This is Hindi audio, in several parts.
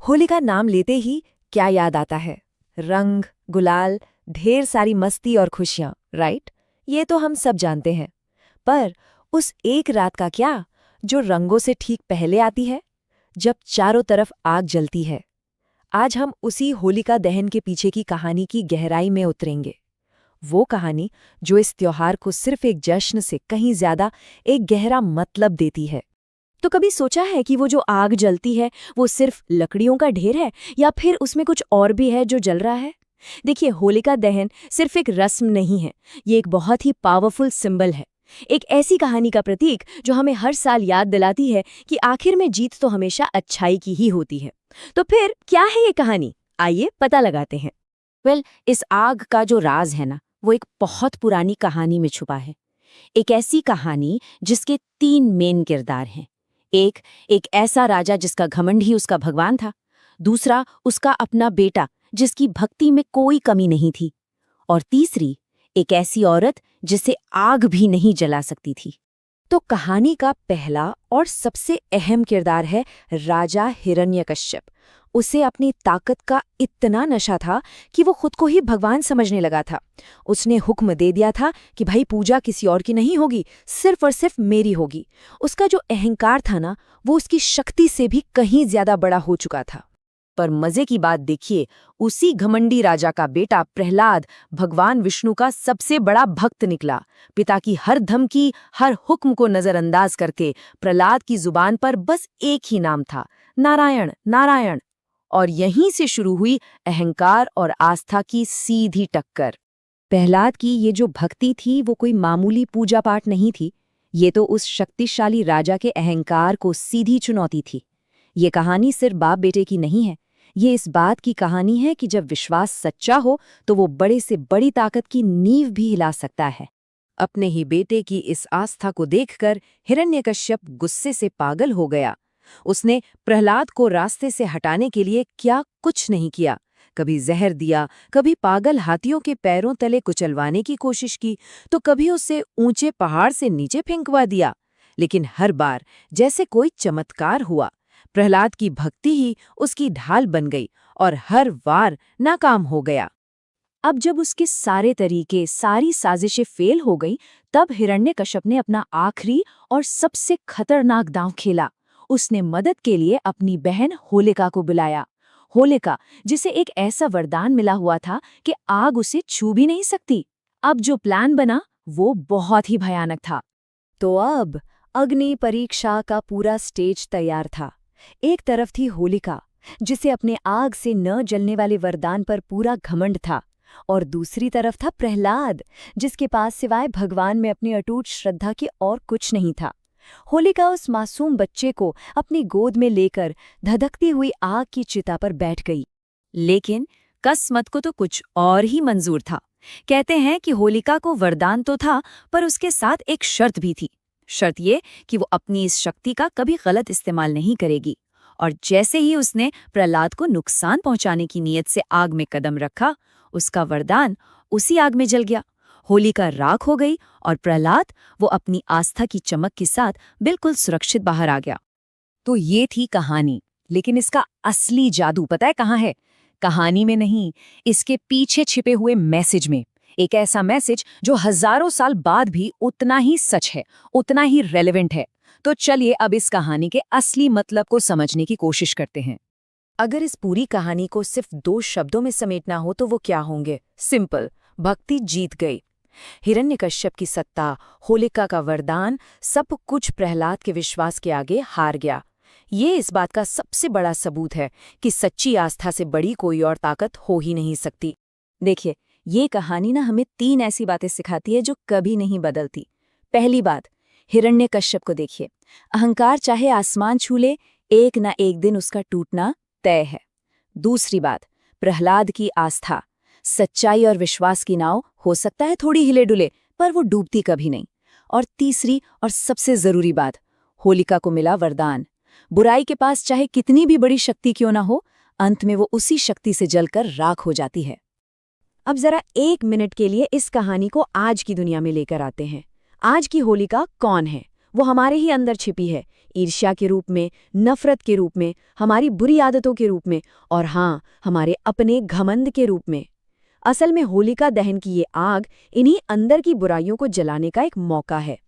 होलिका नाम लेते ही क्या याद आता है? रंग, गुलाल, ढेर सारी मस्ती और खुशियां, राइट? ये तो हम सब जानते हैं। पर उस एक रात का क्या, जो रंगों से ठीक पहले आती है, जब चारों तरफ आग जलती है। आज हम उसी होलिका दहन के पीछे की कहानी की गहराई में उतरेंगे। वो कहानी जो इस त्योहार को सिर्फ एक जश्न से कहीं ज्यादा एक गहरा मतलब देती है। तो कभी सोचा है कि वो जो आग जलती है वो सिर्फ लकड़ियों का ढेर है या फिर उसमें कुछ और भी है जो जल रहा है? देखिए, होलिका दहन सिर्फ एक रस्म नहीं है, ये एक बहुत ही पावरफुल सिंबल है। एक ऐसी कहानी का प्रतीक जो हमें हर साल याद दिलाती है कि आखिर में जीत तो हमेशा अच्छाई की ही होती है। तो फिर क्या है ये कहानी? आइए पता लगाते हैं। इस आग का जो राज है ना, वो एक बहुत पुरानी कहानी में छुपा है। एक ऐसी कहानी जिसके 3 मेन किरदार हैं। एक एक ऐसा राजा जिसका घमंड ही उसका भगवान था। दूसरा, उसका अपना बेटा जिसकी भक्ति में कोई कमी नहीं थी। और तीसरी, एक ऐसी औरत जिसे आग भी नहीं जला सकती थी। तो कहानी का पहला और सबसे अहम किरदार है राजा हिरण्यकश्यप। उसे अपनी ताकत का इतना नशा था कि वो खुद को ही भगवान समझने लगा था। उसने हुक्म दे दिया था कि भाई पूजा किसी और की नहीं होगी, सिर्फ और सिर्फ मेरी होगी। उसका जो अहंकार था ना, वो उसकी शक्ति से भी कहीं ज्यादा बड़ा हो चुका था। पर मजे की बात देखिए, उसी घमंडी राजा का बेटा प्रहलाद भगवान विष्णु का सबसे बड़ा भक्त निकला। पिता की हर धमकी, हर हुक्म को नजरअंदाज करके प्रहलाद की जुबान पर बस एक ही नाम था, नारायण नारायण। और यहीं से शुरू हुई अहंकार और आस्था की सीधी टक्कर। प्रहलाद की ये जो भक्ति थी वो कोई मामूली पूजा पाठ नहीं थी, ये तो उस शक्तिशाली राजा के अहंकार को सीधी चुनौती थी। ये कहानी सिर्फ बाप बेटे की नहीं है, ये इस बात की कहानी है कि जब विश्वास सच्चा हो तो वो बड़े से बड़ी ताकत की नींव भी हिला सकता है। अपने ही बेटे की इस आस्था को देखकर हिरण्यकश्यप गुस्से से पागल हो गया। उसने प्रहलाद को रास्ते से हटाने के लिए क्या कुछ नहीं किया। कभी जहर दिया, कभी पागल हाथियों के पैरों तले कुचलवाने की कोशिश की, तो कभी उसे ऊंचे पहाड़ से नीचे फेंकवा दिया। लेकिन हर बार जैसे कोई चमत्कार हुआ, प्रहलाद की भक्ति ही उसकी ढाल बन गई और हर बार नाकाम हो गया। अब जब उसके सारे तरीके, सारी साजिशें फेल हो गई, तब हिरण्यकश्यप ने अपना आखिरी और सबसे खतरनाक दांव खेला। उसने मदद के लिए अपनी बहन होलिका को बुलाया। होलिका, जिसे एक ऐसा वरदान मिला हुआ था कि आग उसे छू भी नहीं सकती। अब जो प्लान बना वो बहुत ही भयानक था। तो अब अग्नि परीक्षा का पूरा स्टेज तैयार था। एक तरफ थी होलिका, जिसे अपने आग से न जलने वाले वरदान पर पूरा घमंड था, और दूसरी तरफ था प्रहलाद, जिसके पास सिवाय भगवान में अपनी अटूट श्रद्धा के और कुछ नहीं था। होलिका उस मासूम बच्चे को अपनी गोद में लेकर धधकती हुई आग की चिता पर बैठ गई। लेकिन किस्मत को तो कुछ और ही मंजूर था। कहते हैं कि होलिका को वरदान तो था, पर उसके साथ एक शर्त भी थी। शर्त ये कि वो अपनी इस शक्ति का कभी गलत इस्तेमाल नहीं करेगी। और जैसे ही उसने प्रहलाद को नुकसान पहुंचाने की नीयत से आग में कदम रखा, उसका वरदान उसी आग में जल गया। होलिका राख हो गई और प्रहलाद, वो अपनी आस्था की चमक के साथ बिल्कुल सुरक्षित बाहर आ गया। तो ये थी कहानी, लेकिन इसका असली जादू पता है कहाँ है? कहानी में नहीं, इसके पीछे छिपे हुए मैसेज में। एक ऐसा मैसेज जो हजारों साल बाद भी उतना ही सच है, उतना ही रेलेवेंट है। तो चलिए अब इस कहानी के असली मतलब को समझने की कोशिश करते हैं। अगर इस पूरी कहानी को सिर्फ 2 शब्दों में समेटना हो तो वो क्या होंगे? सिंपल, भक्ति जीत गई। हिरण्यकश्यप की सत्ता, होलिका का वरदान, सब कुछ प्रहलाद के विश्वास के आगे हार गया। ये इस बात का सबसे बड़ा सबूत है कि सच्ची आस्था से बड़ी कोई और ताकत हो ही नहीं सकती। देखिए, ये कहानी ना हमें 3 ऐसी बातें सिखाती है जो कभी नहीं बदलती। पहली बात, हिरण्यकश्यप को देखिए। अहंकार चाहे आसमान छू ले, एक ना एक दिन उसका टूटना तय है। दूसरी बात, प्रहलाद की आस्था। सच्चाई और विश्वास की नाव हो सकता है थोड़ी हिले डुले, पर वो डूबती कभी नहीं। और तीसरी और सबसे जरूरी बात, होलिका को मिला वरदान। बुराई के पास चाहे कितनी भी बड़ी शक्ति क्यों ना हो, अंत में वो उसी शक्ति से जलकर राख हो जाती है। अब जरा 1 मिनट के लिए इस कहानी को आज की दुनिया में लेकर आते हैं। आज की होलिका कौन है? वो हमारे ही अंदर छिपी है, ईर्ष्या के रूप में, नफरत के रूप में, हमारी बुरी आदतों के रूप में और हाँ, हमारे अपने घमंड के रूप में। असल में होलिका दहन की ये आग इन्हीं अंदर की बुराइयों को जलाने का एक मौका है।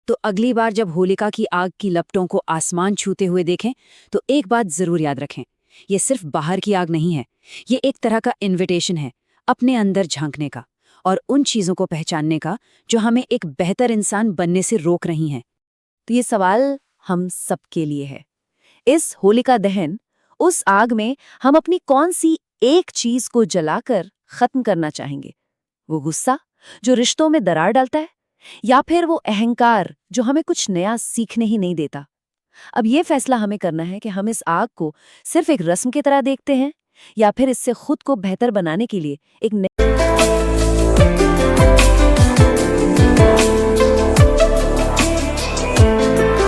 तो अगली बार जब होलिका की आग की लपटों को आसमान छूते हुए देखें तो एक बात जरूर याद रखें, ये सिर्फ बाहर की आग नहीं है, ये एक तरह का इन्विटेशन है अपने अंदर झांकने का और उन चीजों को पहचानने का जो हमें एक बेहतर इंसान बनने से रोक रही हैं। तो ये सवाल हम सबके लिए है। इस होलिका दहन, उस आग में हम अपनी कौन सी एक चीज को जलाकर खत्म करना चाहेंगे? वो गुस्सा जो रिश्तों में दरार डालता है, या फिर वो अहंकार जो हमें कुछ नया सीखने ही नहीं देता? अब ये फैसला हमें करना है कि हम इस आग को सिर्फ एक रस्म की तरह देखते हैं या फिर इससे खुद को बेहतर बनाने के लिए एक